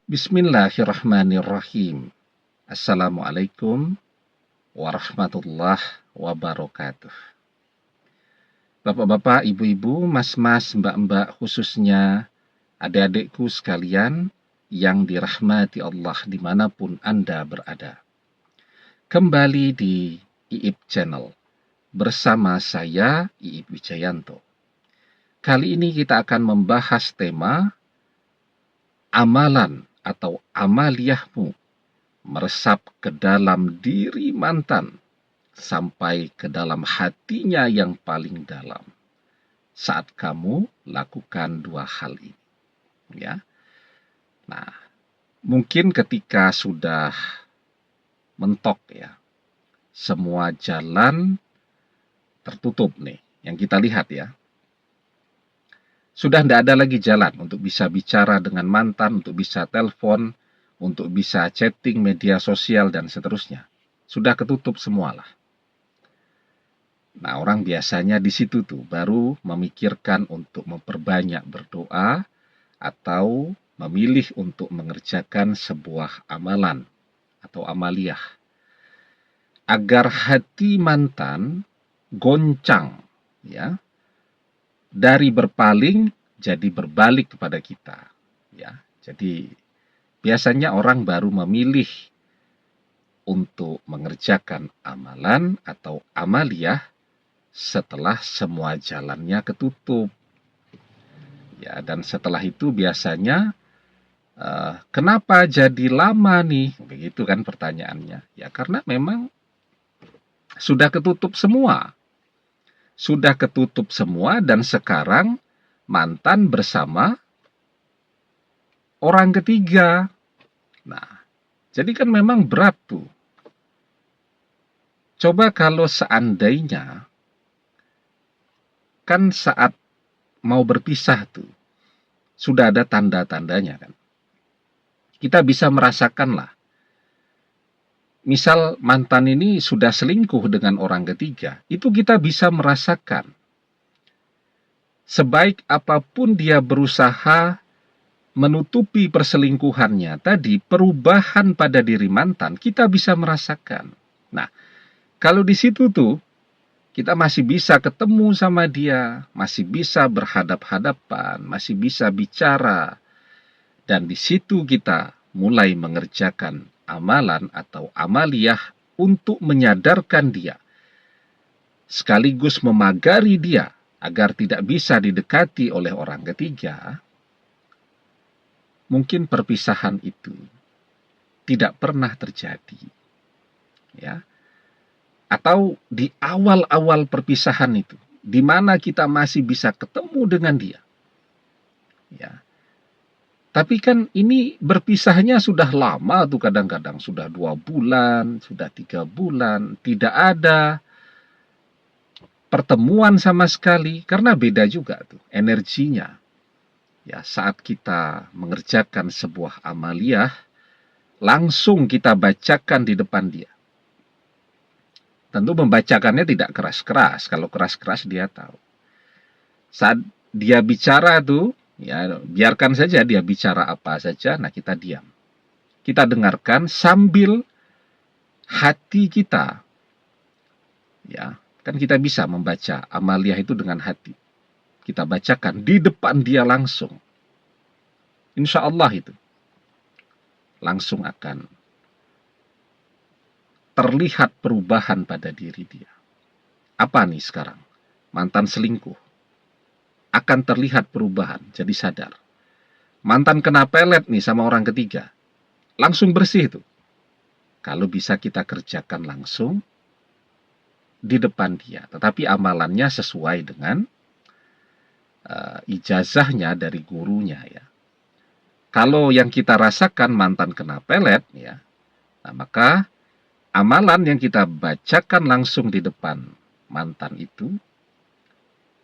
Bismillahirrahmanirrahim. Assalamualaikum warahmatullahi wabarakatuh. Bapak-bapak, ibu-ibu, mas-mas, mbak-mbak, khususnya adik-adikku sekalian yang dirahmati Allah dimanapun Anda berada. Kembali di IIP Channel bersama saya, IIP Wijayanto. Kali ini kita akan membahas tema amalan atau amaliyahmu meresap ke dalam diri mantan sampai ke dalam hatinya yang paling dalam saat kamu lakukan dua hal ini, ya. Nah, mungkin ketika sudah mentok ya, semua jalan tertutup nih, yang kita lihat ya. Sudah tidak ada lagi jalan untuk bisa bicara dengan mantan, untuk bisa telepon, untuk bisa chatting media sosial, dan seterusnya. Sudah ketutup semualah. Nah, orang biasanya di situ tuh baru memikirkan untuk memperbanyak berdoa atau memilih untuk mengerjakan sebuah amalan atau amaliyah. Agar hati mantan goncang, ya, dari berpaling jadi berbalik kepada kita, ya. Jadi biasanya orang baru memilih untuk mengerjakan amalan atau amaliyah setelah semua jalannya ketutup, ya. Dan setelah itu biasanya kenapa jadi lama nih, begitu kan pertanyaannya? Ya karena memang sudah ketutup semua. Sudah ketutup semua dan sekarang mantan bersama orang ketiga. Nah, jadi kan memang berat tuh. Coba kalau seandainya kan saat mau berpisah tuh sudah ada tanda-tandanya kan. Kita bisa merasakan lah. Misal mantan ini sudah selingkuh dengan orang ketiga, itu kita bisa merasakan. Sebaik apapun dia berusaha menutupi perselingkuhannya tadi, perubahan pada diri mantan, kita bisa merasakan. Nah, kalau di situ tuh, kita masih bisa ketemu sama dia, masih bisa berhadap-hadapan, masih bisa bicara, dan di situ kita mulai mengerjakan amalan atau amaliyah untuk menyadarkan dia, sekaligus memagari dia agar tidak bisa didekati oleh orang ketiga. Mungkin perpisahan itu tidak pernah terjadi, ya. Atau di awal-awal perpisahan itu, di mana kita masih bisa ketemu dengan dia, ya. Tapi kan ini berpisahnya sudah lama tuh, kadang-kadang sudah 2 bulan, sudah 3 bulan, tidak ada pertemuan sama sekali, karena beda juga tuh energinya. Ya, saat kita mengerjakan sebuah amaliyah, langsung kita bacakan di depan dia. Tentu membacakannya tidak keras-keras, kalau keras-keras dia tahu. Saat dia bicara tuh, ya, biarkan saja dia bicara apa saja, nah kita diam. Kita dengarkan sambil hati kita, ya, kan kita bisa membaca amaliyah itu dengan hati. Kita bacakan di depan dia langsung. Insya Allah itu langsung akan terlihat perubahan pada diri dia. Apa nih sekarang? Mantan selingkuh. Akan terlihat perubahan, jadi sadar. Mantan kena pelet nih sama orang ketiga, langsung bersih tuh. Kalau bisa kita kerjakan langsung di depan dia, tetapi amalannya sesuai dengan ijazahnya dari gurunya, ya. Kalau yang kita rasakan mantan kena pelet, ya, nah maka amalan yang kita bacakan langsung di depan mantan itu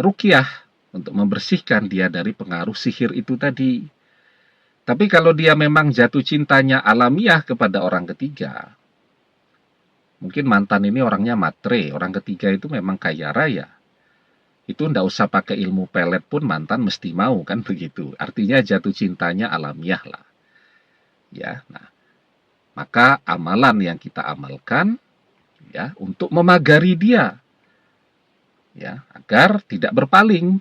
ruqyah, untuk membersihkan dia dari pengaruh sihir itu tadi. Tapi kalau dia memang jatuh cintanya alamiah kepada orang ketiga, mungkin mantan ini orangnya matre, orang ketiga itu memang kaya raya, itu ndak usah pakai ilmu pelet pun mantan mesti mau, kan begitu. Artinya jatuh cintanya alamiah lah. ya. Nah, maka amalan yang kita amalkan ya untuk memagari dia ya agar tidak berpaling,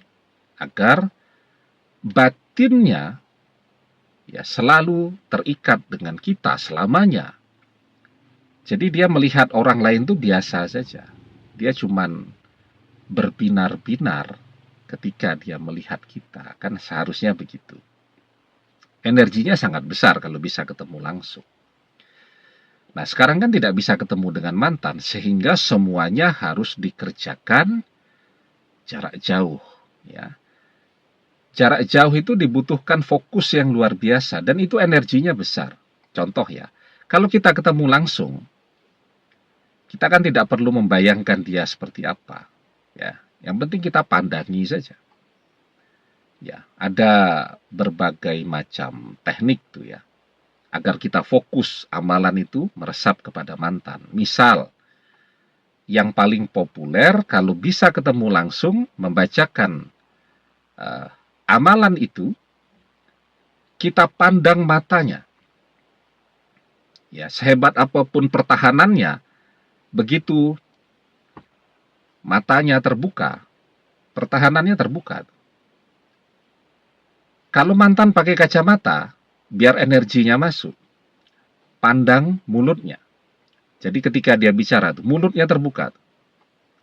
agar batinnya ya selalu terikat dengan kita selamanya. Jadi dia melihat orang lain itu biasa saja. Dia cuman berbinar-binar ketika dia melihat kita. Kan seharusnya begitu. Energinya sangat besar kalau bisa ketemu langsung. Nah, sekarang kan tidak bisa ketemu dengan mantan, sehingga semuanya harus dikerjakan jarak jauh. Ya. Jarak jauh itu dibutuhkan fokus yang luar biasa, dan itu energinya besar. Contoh ya, kalau kita ketemu langsung, kita kan tidak perlu membayangkan dia seperti apa. Ya, yang penting kita pandangi saja. Ya, ada berbagai macam teknik tuh ya, agar kita fokus amalan itu meresap kepada mantan. Misal, yang paling populer kalau bisa ketemu langsung membacakan amalan itu, kita pandang matanya. Ya, sehebat apapun pertahanannya, begitu matanya terbuka, pertahanannya terbuka. Kalau mantan pakai kacamata, biar energinya masuk, pandang mulutnya. Jadi ketika dia bicara, mulutnya terbuka.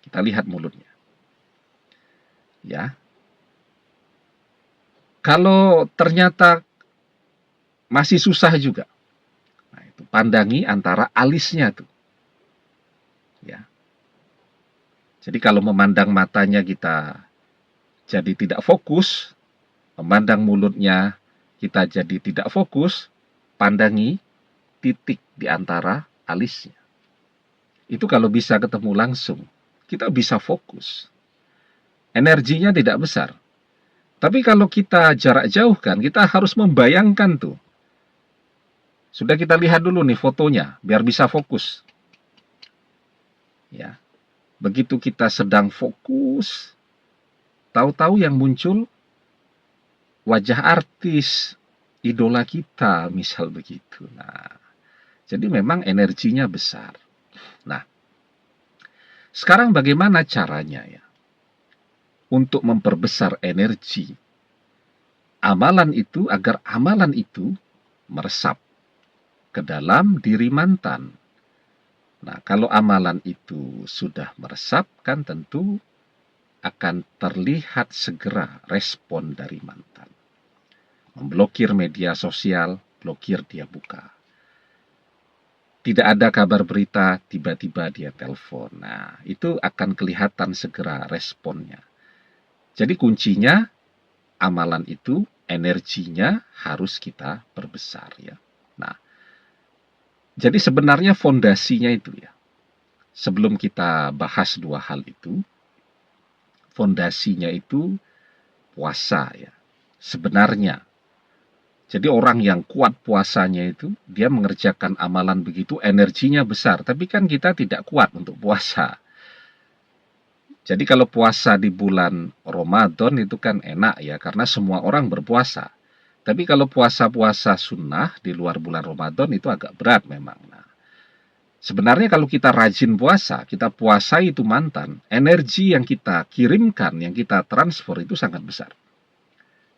Kita lihat mulutnya. Ya. Kalau ternyata masih susah juga, nah itu pandangi antara alisnya tuh. Ya. Jadi kalau memandang matanya kita jadi tidak fokus, memandang mulutnya kita jadi tidak fokus, pandangi titik di antara alisnya. Itu kalau bisa ketemu langsung, kita bisa fokus. Energinya tidak besar. Tapi kalau kita jarak jauh kan, kita harus membayangkan tuh. Sudah kita lihat dulu nih fotonya, biar bisa fokus. Ya, begitu kita sedang fokus, tahu-tahu yang muncul wajah artis idola kita, misal begitu. Nah, jadi memang energinya besar. Nah, sekarang bagaimana caranya ya? Untuk memperbesar energi amalan itu, agar amalan itu meresap ke dalam diri mantan. Nah, kalau amalan itu sudah meresap, kan tentu akan terlihat segera respon dari mantan. Memblokir media sosial, blokir dia buka. Tidak ada kabar berita, tiba-tiba dia telepon. Nah, itu akan kelihatan segera responnya. Jadi kuncinya, amalan itu, energinya harus kita perbesar ya. Nah, jadi sebenarnya fondasinya itu ya. Sebelum kita bahas dua hal itu, fondasinya itu puasa ya. Sebenarnya. Jadi orang yang kuat puasanya itu, dia mengerjakan amalan begitu, energinya besar. Tapi kan kita tidak kuat untuk puasa. Jadi kalau puasa di bulan Ramadan itu kan enak ya, karena semua orang berpuasa. Tapi kalau puasa-puasa sunnah di luar bulan Ramadan itu agak berat memang. Nah, sebenarnya kalau kita rajin puasa, kita puasai itu mantan, energi yang kita kirimkan, yang kita transfer itu sangat besar.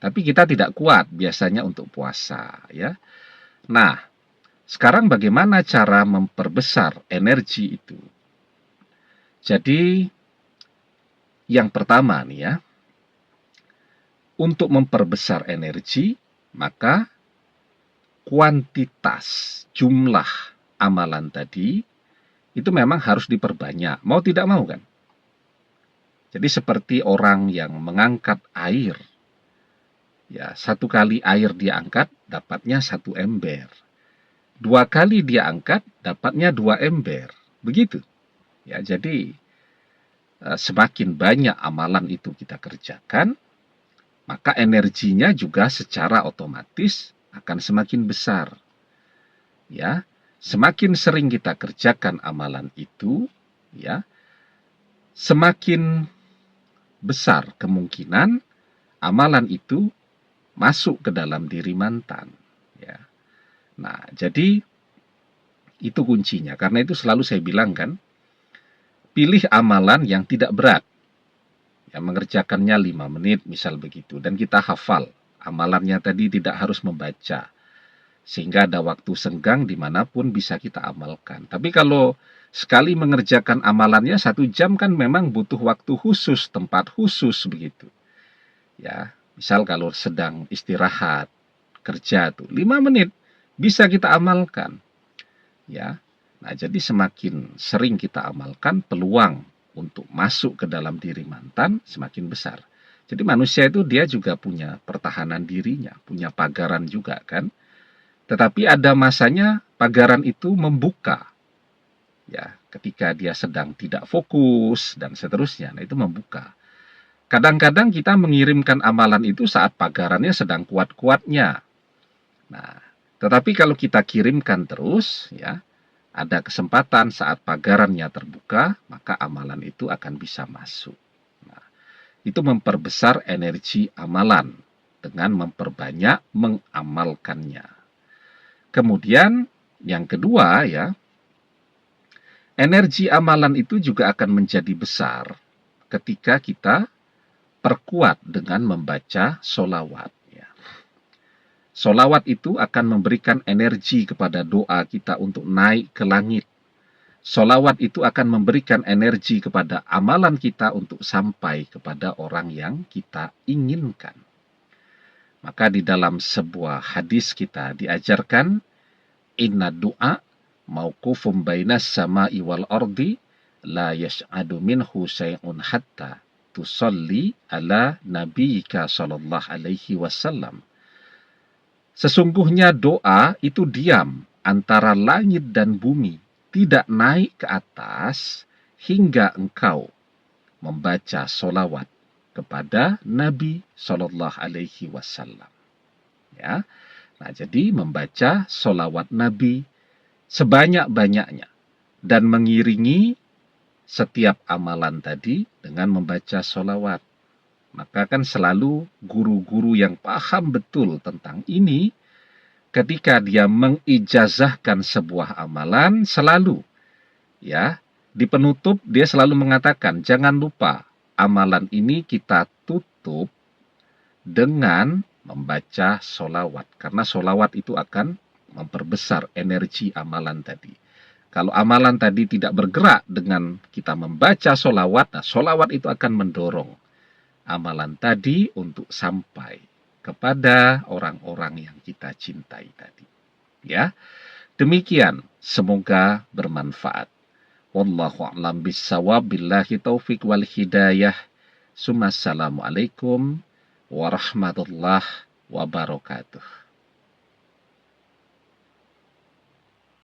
Tapi kita tidak kuat biasanya untuk puasa ya. Nah, sekarang bagaimana cara memperbesar energi itu? Jadi yang pertama nih ya, untuk memperbesar energi, maka kuantitas jumlah amalan tadi itu memang harus diperbanyak, mau tidak mau kan. Jadi seperti orang yang mengangkat air, ya satu kali air dia angkat dapatnya 1 ember, 2 kali dia angkat dapatnya 2 ember, begitu. Ya jadi semakin banyak amalan itu kita kerjakan, maka energinya juga secara otomatis akan semakin besar. Ya, semakin sering kita kerjakan amalan itu, ya, semakin besar kemungkinan amalan itu masuk ke dalam diri mantan. Ya. Nah, jadi itu kuncinya. Karena itu selalu saya bilang kan, pilih amalan yang tidak berat. Yang mengerjakannya 5 menit, misal begitu. Dan kita hafal. Amalannya tadi tidak harus membaca. Sehingga ada waktu senggang dimanapun bisa kita amalkan. Tapi kalau sekali mengerjakan amalannya 1 jam kan memang butuh waktu khusus, tempat khusus begitu. Ya, misal kalau sedang istirahat, kerja tuh 5 menit bisa kita amalkan. Ya. Nah, jadi semakin sering kita amalkan, peluang untuk masuk ke dalam diri mantan semakin besar. Jadi manusia itu dia juga punya pertahanan dirinya, punya pagaran juga kan. Tetapi ada masanya pagaran itu membuka. Ya, ketika dia sedang tidak fokus dan seterusnya. Nah, itu membuka. Kadang-kadang kita mengirimkan amalan itu saat pagarannya sedang kuat-kuatnya. Nah, tetapi kalau kita kirimkan terus, ya, ada kesempatan saat pagarannya terbuka, maka amalan itu akan bisa masuk. Nah, itu memperbesar energi amalan dengan memperbanyak mengamalkannya. Kemudian yang kedua ya, energi amalan itu juga akan menjadi besar ketika kita perkuat dengan membaca solawat. Ya. Solawat itu akan memberikan energi kepada doa kita untuk naik ke langit. Solawat itu akan memberikan energi kepada amalan kita untuk sampai kepada orang yang kita inginkan. Maka di dalam sebuah hadis kita diajarkan, inna du'a mauqufum bainas sama'i wal ardi la yas'adu minhu syai'un hatta tusalli ala nabiyyika sallallahu alaihi wasallam. Sesungguhnya doa itu diam antara langit dan bumi, tidak naik ke atas hingga engkau membaca solawat kepada Nabi Sallallahu Alaihi Wasallam. Ya, nah jadi membaca solawat Nabi sebanyak-banyaknya dan mengiringi setiap amalan tadi dengan membaca solawat. Maka kan selalu guru-guru yang paham betul tentang ini, ketika dia mengijazahkan sebuah amalan, selalu ya di penutup dia selalu mengatakan, jangan lupa amalan ini kita tutup dengan membaca solawat. Karena solawat itu akan memperbesar energi amalan tadi. Kalau amalan tadi tidak bergerak dengan kita membaca solawat, nah solawat itu akan mendorong amalan tadi untuk sampai kepada orang-orang yang kita cintai tadi. Ya, demikian. Semoga bermanfaat. Wallahu a'lam bissawab. Billahi taufik wal hidayah. Assalamualaikum warahmatullahi wabarakatuh.